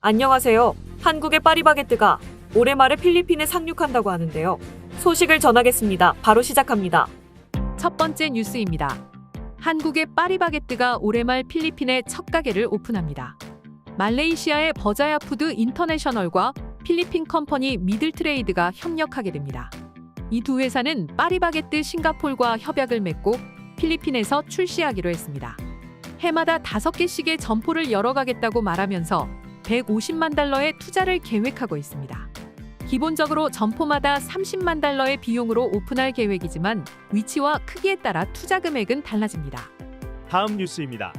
안녕하세요. 한국의 파리바게뜨가 올해 말에 필리핀에 상륙한다고 하는데요. 소식을 전하겠습니다. 바로 시작합니다. 첫 번째 뉴스입니다. 한국의 파리바게뜨가 올해 말 필리핀에 첫 가게를 오픈합니다. 말레이시아의 버자야푸드 인터내셔널과 필리핀 컴퍼니 미들트레이드가 협력하게 됩니다. 이 두 회사는 파리바게뜨 싱가폴과 협약을 맺고 필리핀에서 출시하기로 했습니다. 해마다 5개씩의 점포를 열어가겠다고 말하면서 150만 달러의 투자를 계획하고 있습니다. 기본적으로 점포마다 30만 달러의 비용으로 오픈할 계획이지만 위치와 크기에 따라 투자 금액은 달라집니다. 다음 뉴스입니다.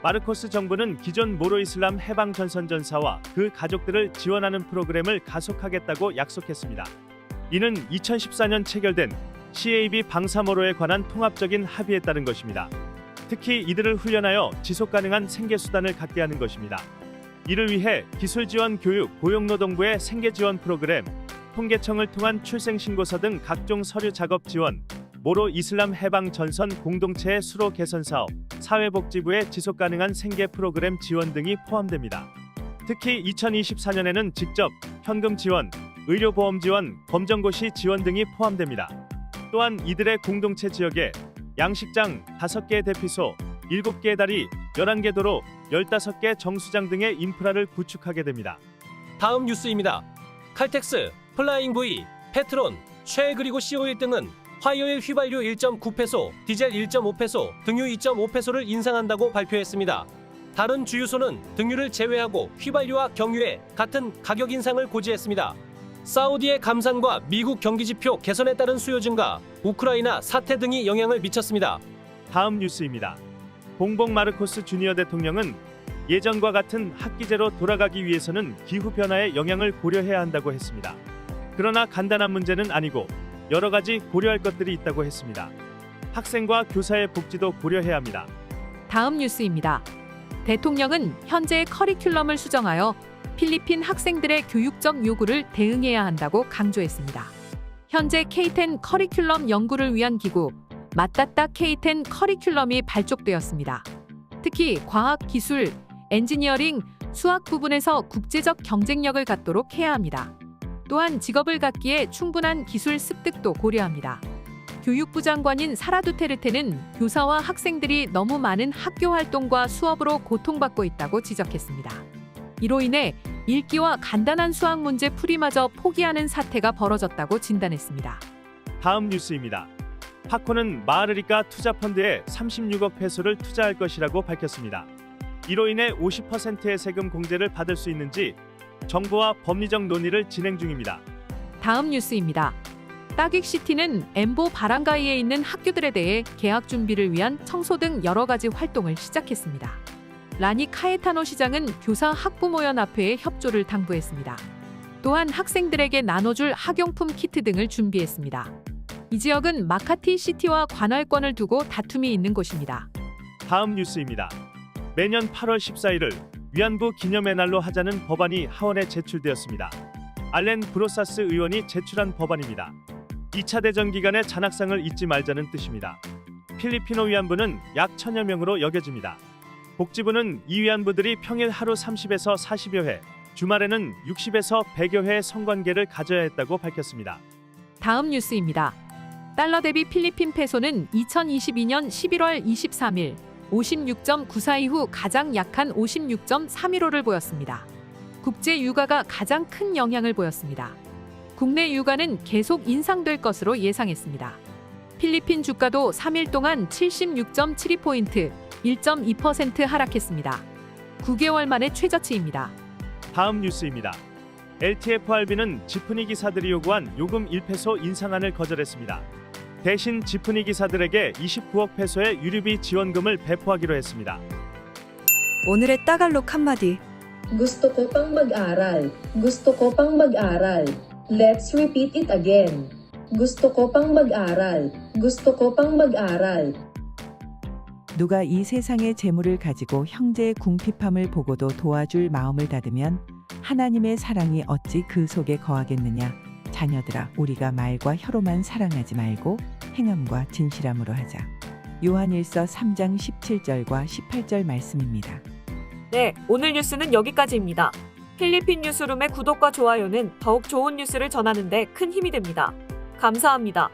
마르코스 정부는 기존 모로이슬람 해방전선전사와 그 가족들을 지원하는 프로그램을 가속하겠다고 약속했습니다. 이는 2014년 체결된 CAB 방사모로에 관한 통합적인 합의에 따른 것입니다. 특히 이들을 훈련하여 지속가능한 생계수단을 갖게 하는 것입니다. 이를 위해 기술지원 교육 고용노동부의 생계지원 프로그램, 통계청을 통한 출생신고서 등 각종 서류 작업 지원, 모로 이슬람 해방 전선 공동체의 수로 개선 사업, 사회복지부의 지속가능한 생계 프로그램 지원 등이 포함됩니다. 특히 2024년에는 직접 현금 지원, 의료보험 지원, 검정고시 지원 등이 포함됩니다. 또한 이들의 공동체 지역에 양식장 5개 대피소, 7개 다리, 11개 도로, 15개 정수장 등의 인프라를 구축하게 됩니다. 다음 뉴스입니다. 칼텍스, 플라잉 V, 페트론, 쉐 그리고 CO1 등은 화요일 휘발유 1.9페소, 디젤 1.5페소, 등유 2.5페소를 인상한다고 발표했습니다. 다른 주유소는 등유를 제외하고 휘발유와 경유에 같은 가격 인상을 고지했습니다. 사우디의 감산과 미국 경기지표 개선에 따른 수요 증가, 우크라이나 사태 등이 영향을 미쳤습니다. 다음 뉴스입니다. 봉봉 마르코스 주니어 대통령은 예전과 같은 학기제로 돌아가기 위해서는 기후변화의 영향을 고려해야 한다고 했습니다. 그러나 간단한 문제는 아니고 여러 가지 고려할 것들이 있다고 했습니다. 학생과 교사의 복지도 고려해야 합니다. 다음 뉴스입니다. 대통령은 현재의 커리큘럼을 수정하여 필리핀 학생들의 교육적 요구를 대응해야 한다고 강조했습니다. 현재 K10 커리큘럼 연구를 위한 기구 마따따 K10 커리큘럼이 발족되었습니다. 특히 과학, 기술, 엔지니어링, 수학 부분에서 국제적 경쟁력을 갖도록 해야 합니다. 또한 직업을 갖기에 충분한 기술 습득도 고려합니다. 교육부 장관인 사라 두테르테는 교사와 학생들이 너무 많은 학교 활동과 수업으로 고통받고 있다고 지적했습니다. 이로 인해 읽기와 간단한 수학 문제 풀이마저 포기하는 사태가 벌어졌다고 진단했습니다. 다음 뉴스입니다. 파코는 마하르리카 투자펀드에 36억 페소를 투자할 것이라고 밝혔습니다. 이로 인해 50%의 세금 공제를 받을 수 있는지 정부와 법리적 논의를 진행 중입니다. 다음 뉴스입니다. 따긱시티는 엠보 바랑가이에 있는 학교들에 대해 개학 준비를 위한 청소 등 여러 가지 활동을 시작했습니다. 라니 카에타노 시장은 교사 학부모연합회에 협조를 당부했습니다. 또한 학생들에게 나눠줄 학용품 키트 등을 준비했습니다. 이 지역은 마카티 시티와 관할권을 두고 다툼이 있는 곳입니다. 다음 뉴스입니다. 매년 8월 14일을 위안부 기념의 날로 하자는 법안이 하원에 제출되었습니다. 알렌 브로사스 의원이 제출한 법안입니다. 2차 대전 기간의 잔학상을 잊지 말자는 뜻입니다. 필리핀어 위안부는 약 1000여 명으로 여겨집니다. 복지부는 이 위안부들이 평일 하루 30에서 40여 회, 주말에는 60에서 100여 회의 성관계를 가져야 했다고 밝혔습니다. 다음 뉴스입니다. 달러 대비 필리핀 페소는 2022년 11월 23일 56.94 이후 가장 약한 56.315를 보였습니다. 국제 유가가 가장 큰 영향을 보였습니다. 국내 유가는 계속 인상될 것으로 예상했습니다. 필리핀 주가도 3일 동안 76.72포인트, 1.2% 하락했습니다. 9개월 만에 최저치입니다. 다음 뉴스입니다. LTFRB는 지프니 기사들이 요구한 요금 1페소 인상안을 거절했습니다. 대신 지프니 기사들에게 29억 페소의 유류비 지원금을 배포하기로 했습니다. 오늘의 따갈록 한마디. Gusto ko pang mag-aral. Gusto ko pang mag-aral. Let's repeat it again. Gusto ko pang mag-aral. Gusto ko pang mag-aral. 누가 이 세상의 재물을 가지고 형제의 궁핍함을 보고도 도와줄 마음을 닫으면 하나님의 사랑이 어찌 그 속에 거하겠느냐. 자녀들아, 우리가 말과 혀로만 사랑하지 말고 행함과 진실함으로 하자. 요한일서 3장 17절과 18절 말씀입니다. 네, 오늘 뉴스는 여기까지입니다. 필리핀 뉴스룸의 구독과 좋아요는 더욱 좋은 뉴스를 전하는 데 큰 힘이 됩니다. 감사합니다.